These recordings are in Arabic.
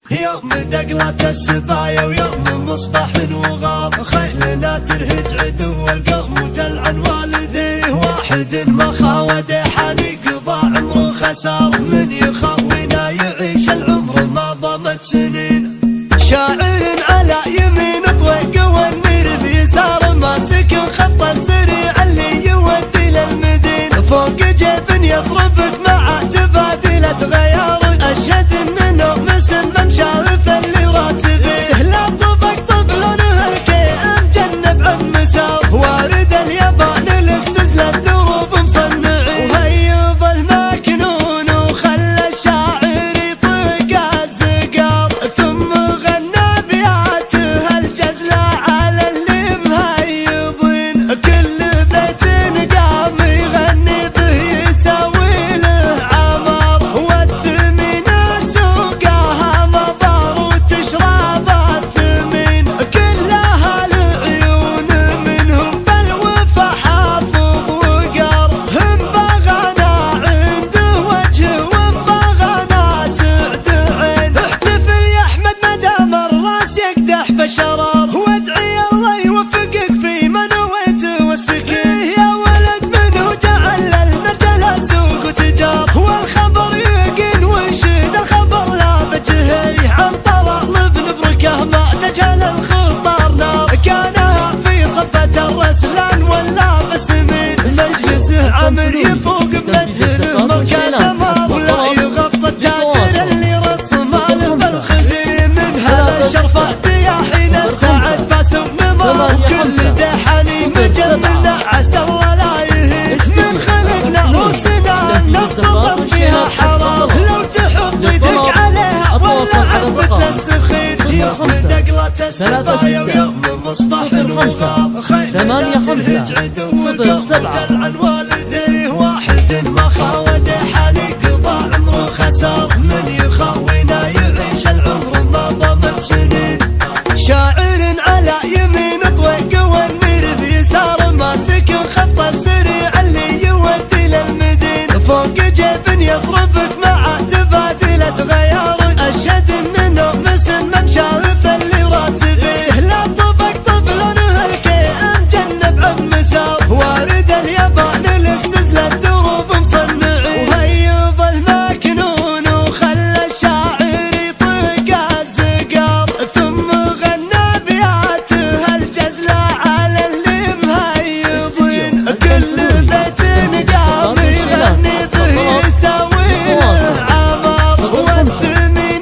يوم دقلة السبايا ويوم مصباح وغار، خيلنا ترهج عدو القوم وتلعن والديه. واحد ما خاود حاني قضى عمره خسار، من يخوينا يعيش العمر ما ضمت سنين. شاعر على يمين طويق والنير بيسار، ماسك خط السريع اللي يودي للمدين. فوق جيب يضربك مع تبادلة غيار، اشهد انه مسمم شاف اللي راتبيه. لا طبق طب لونه الكيم جنب عم مسار، وارد اليابان الاكسس للدروب مصنعين. وهيض المكنون وخلى الشاعر يطيق الزقار، ثم غنى بياته الجزلة على اللي مهيضين. كل بيت قام يغني به يساوي له عمار، والثمين سوقها مضار وتشرب الثمين. كلها العيون منهم بالوفا حافظ وقار، هم بغانا عنده وجه وانبغانا سعد عين. احتفل يا احمد مدام الراس يقدح بشرار، وادعي الله يوفقك في ما نويت والسكين. يا ولد منه جعل المرجله سوق وتجار، والخبر يقين وشد الخبر لا بجهي. عن طلال بن بركه ما تجهل الخطار نار، كانها في صبة الرسلان ولا بسمين. مجلسه عمر يفوق بمدهنه مركز مار، ولا يغفط التاجر اللي رسم ماله بالخزين. من هذا الشرف دياحين السعد باس ونمار، كل دحاني مجملنا عسى الله لا يهين. من خلقنا روسنا نصطف فيها حرام، لو تحط يدك عليها ولا عن مثل السخين. يوم دقلة السبايا ويوم مصباح وغار، خيلنا ترهج عدو القوم وتلعن والديه. واحد ما خاود حاني قضى عمره خسار، من يخوينا يعيش العمر ما ضمت سنين. شاعر على يمين طويق والنير بيسار، ماسك خط السريع اللي يودي للمدين. فوق جيب يضربك مع تبادلة غيار، اشهد انه مسمم شاف اللي راتبيه. لا طبق طب لونه الكيم جنب عم مسار، وارد اليابان الاكسس للدروب مصنعين. وهيض المكنون وخلى الشاعر يطيق الزقار، ثم غنى بياته الجزلة على اللي مهيضين. كل بيت قام يغني به يساوي له عمار، والثمين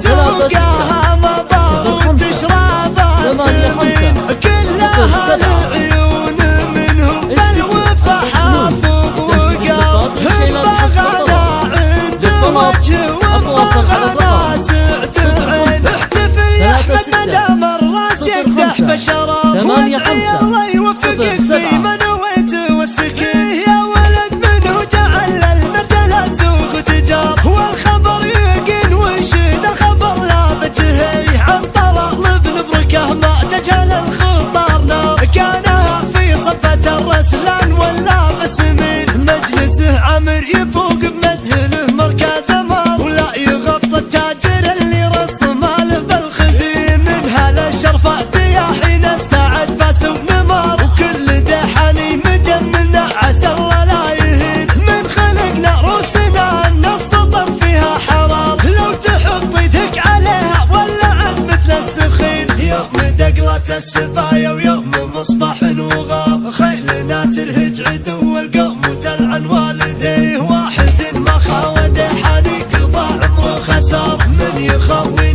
سوقها مضار وتشرب الثمين. كلها العيون منهم بالوفا حافظ وقار، هم بغانا عنده وجه وانبغانا سعد عين. احتفل يا احمد مدام الراس يقدح بشرار، وادعي الله يوفقك في ما نويت والسكين. يا ولد منه جعل المرجله سوق وتجار، والخبر يقين وشد الخبر لا بجهي. عن طلال بن بركه ما تجهل الخطار نار، كانها في صبة الرسلان ولا بسمين. مجلسه عمر يفوق بمدهنه مركز مار، ولا يغفط التاجر اللي رسم ماله بالخزين. من هذا الشرف دياحين السعد باس ونمار، وكل دحاني مجملنا عسى الله لا يهين. من خلقنا روسنا نصطف فيها حرام، لو تحط يدك عليها ولا عن مثل السخين. يوم دقلة السبايا ويوم مصباح وغار، خيلنا ترهج عدو القوم وتلعن والديه. واحد ما خاود حاني قضى عمره خسار، من يخوي